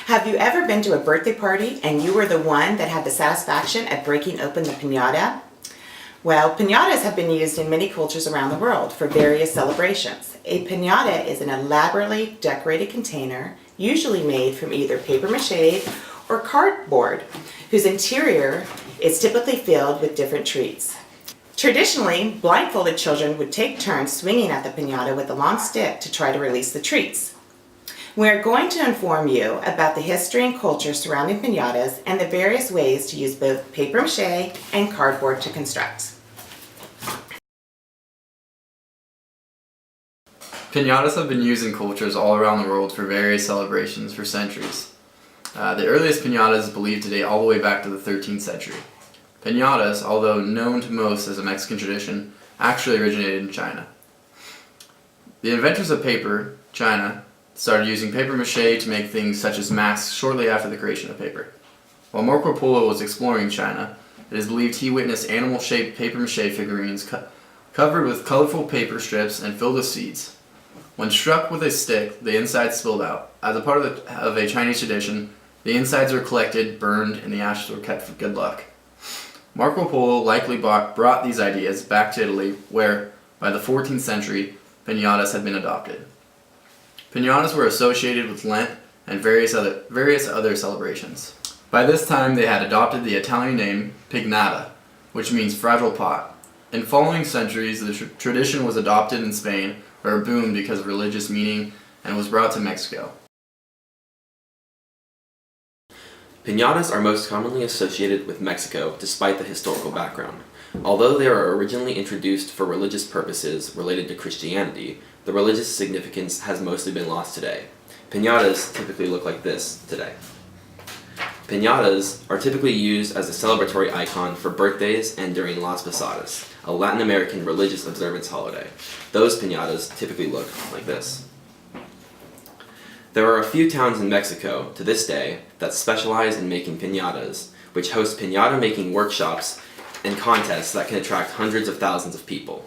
Have you ever been to a birthday party and you were the one that had the satisfaction at breaking open the pinata? Well, pinatas have been used in many cultures around the world for various celebrations. A pinata is an elaborately decorated container, usually made from either paper mache or cardboard, whose interior is typically filled with different treats. Traditionally, blindfolded children would take turns swinging at the pinata with a long stick to try to release the treats. We are going to inform you about the history and culture surrounding pinatas and the various ways to use both paper mache and cardboard to construct. Pinatas have been used in cultures all around the world for various celebrations for centuries. The earliest pinatas believed to date all the way back to the 13th century. Pinatas, although known to most as a Mexican tradition, actually originated in China. The inventors of paper, China, started using paper mache to make things such as masks shortly after the creation of paper. While Marco Polo was exploring China, it is believed he witnessed animal-shaped paper mache figurines covered with colorful paper strips and filled with seeds. When struck with a stick, the insides spilled out. As a part of a Chinese tradition, the insides were collected, burned, and the ashes were kept for good luck. Marco Polo likely brought these ideas back to Italy, where, by the 14th century, pinatas had been adopted. Pinatas were associated with Lent and various other celebrations. By this time, they had adopted the Italian name Pinata, which means fragile pot. In following centuries, the tradition was adopted in Spain, where it boomed because of religious meaning, and was brought to Mexico. Pinatas are most commonly associated with Mexico despite the historical background. Although they were originally introduced for religious purposes related to Christianity, the religious significance has mostly been lost today. Pinatas typically look like this today. Pinatas are typically used as a celebratory icon for birthdays and during Las Posadas, a Latin American religious observance holiday. Those pinatas typically look like this. There are a few towns in Mexico, to this day, that specialize in making pinatas, which host pinata making workshops and contests that can attract hundreds of thousands of people.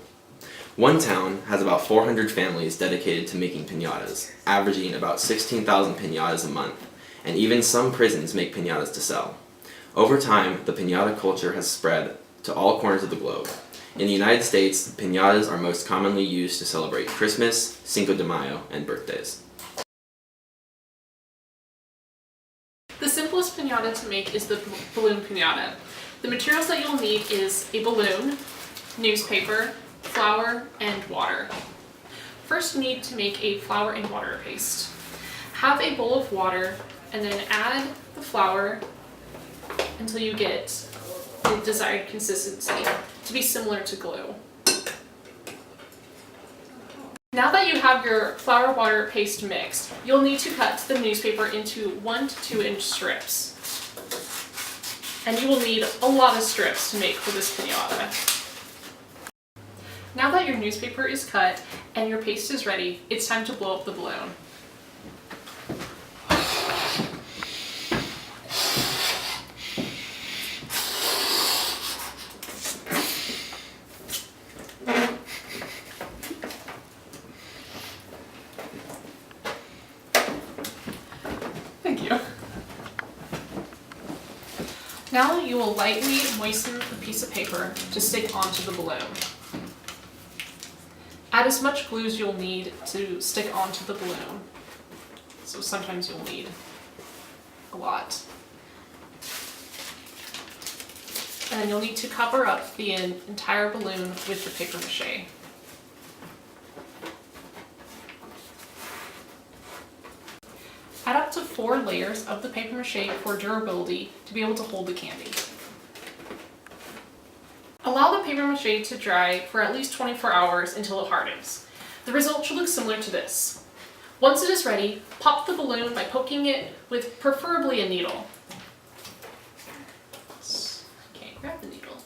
One town has about 400 families dedicated to making pinatas, averaging about 16,000 pinatas a month, and even some prisons make pinatas to sell. Over time, the pinata culture has spread to all corners of the globe. In the United States, pinatas are most commonly used to celebrate Christmas, Cinco de Mayo, and birthdays. The simplest pinata to make is the balloon pinata. The materials that you'll need is a balloon, newspaper, flour, and water. First, you need to make a flour and water paste. Have a bowl of water and then add the flour until you get the desired consistency to be similar to glue. Now that you have your flour-water paste mixed, you'll need to cut the newspaper into 1 to 2 inch strips. And you will need a lot of strips to make for this pinata. Now that your newspaper is cut and your paste is ready, it's time to blow up the balloon. Thank you. Now you will lightly moisten the piece of paper to stick onto the balloon. Add as much glue as you'll need to stick onto the balloon. So sometimes you'll need a lot. And then you'll need to cover up the entire balloon with the paper mache. Add up to 4 layers of the paper mache for durability to be able to hold the candy. Allow the paper mache to dry for at least 24 hours until it hardens. The result should look similar to this. Once it is ready, pop the balloon by poking it with preferably a needle. Can't grab the needle.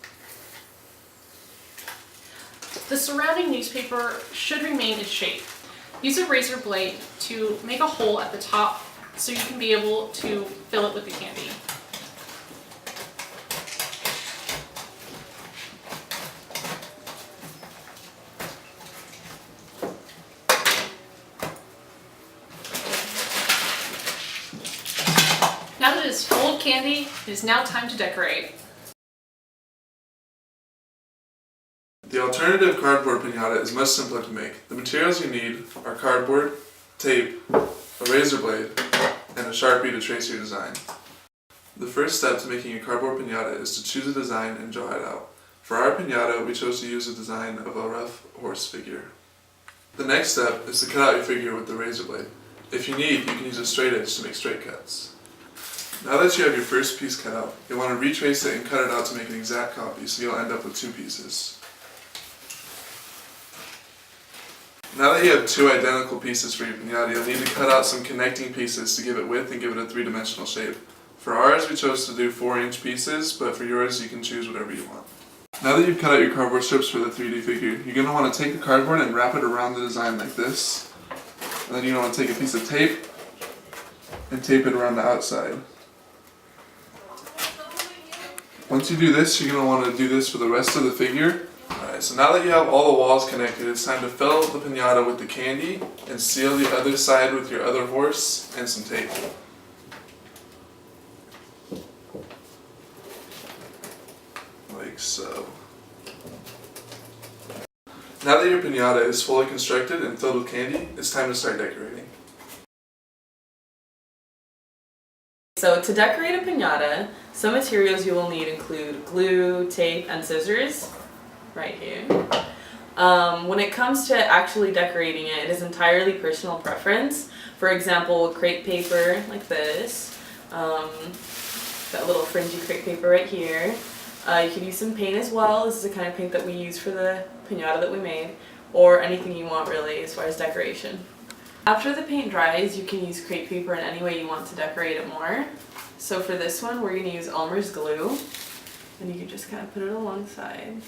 The surrounding newspaper should remain in shape. Use a razor blade to make a hole at the top so you can be able to fill it with the candy. candy, it is now time to decorate. The alternative cardboard piñata is much simpler to make. The materials you need are cardboard, tape, a razor blade, and a Sharpie to trace your design. The first step to making a cardboard piñata is to choose a design and draw it out. For our piñata, we chose to use a design of a rough horse figure. The next step is to cut out your figure with the razor blade. If you need, you can use a straight edge to make straight cuts. Now that you have your first piece cut out, you'll want to retrace it and cut it out to make an exact copy, so you'll end up with two pieces. Now that you have two identical pieces for your piñata, you'll need to cut out some connecting pieces to give it width and give it a three-dimensional shape. For ours, we chose to do 4-inch pieces, but for yours, you can choose whatever you want. Now that you've cut out your cardboard strips for the 3D figure, you're going to want to take the cardboard and wrap it around the design like this. And then you're going to want to take a piece of tape and tape it around the outside. Once you do this, you're going to want to do this for the rest of the figure. Alright, so now that you have all the walls connected, it's time to fill the piñata with the candy and seal the other side with your other horse and some tape. Like so. Now that your piñata is fully constructed and filled with candy, it's time to start decorating. So to decorate a piñata, some materials you will need include glue, tape, and scissors, right here. When it comes to actually decorating it, it is entirely personal preference. For example, crepe paper like this, that little fringy crepe paper right here. You could use some paint as well. This is the kind of paint that we use for the piñata that we made, or anything you want really as far as decoration. After the paint dries, you can use crepe paper in any way you want to decorate it more. So for this one, we're going to use Elmer's glue, and you can just kind of put it alongside.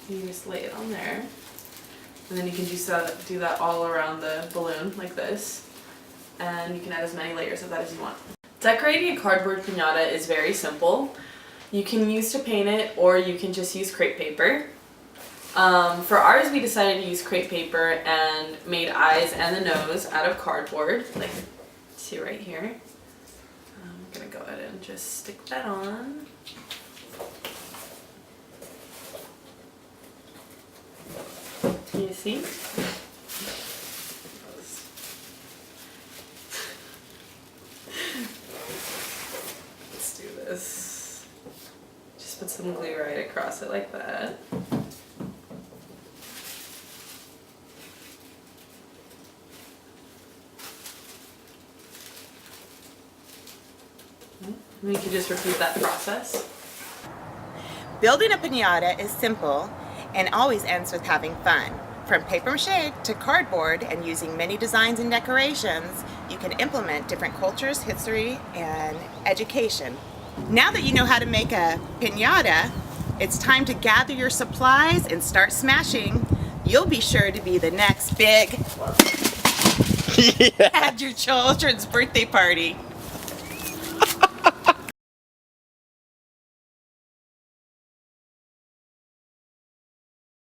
You just lay it on there, and then you can just do that all around the balloon like this, and you can add as many layers of that as you want. Decorating a cardboard piñata is very simple. You can use to paint it, or you can just use crepe paper. For ours, we decided to use crepe paper and made eyes and the nose out of cardboard, like see right here. I'm gonna go ahead and just stick that on. Can you see? Let's do this. Just put some glue right across it like that. And you can just repeat that process. Building a piñata is simple and always ends with having fun. From paper mache to cardboard and using many designs and decorations, you can implement different cultures, history, and education. Now that you know how to make a piñata, it's time to gather your supplies and start smashing. You'll be sure to be the next big at your children's birthday party.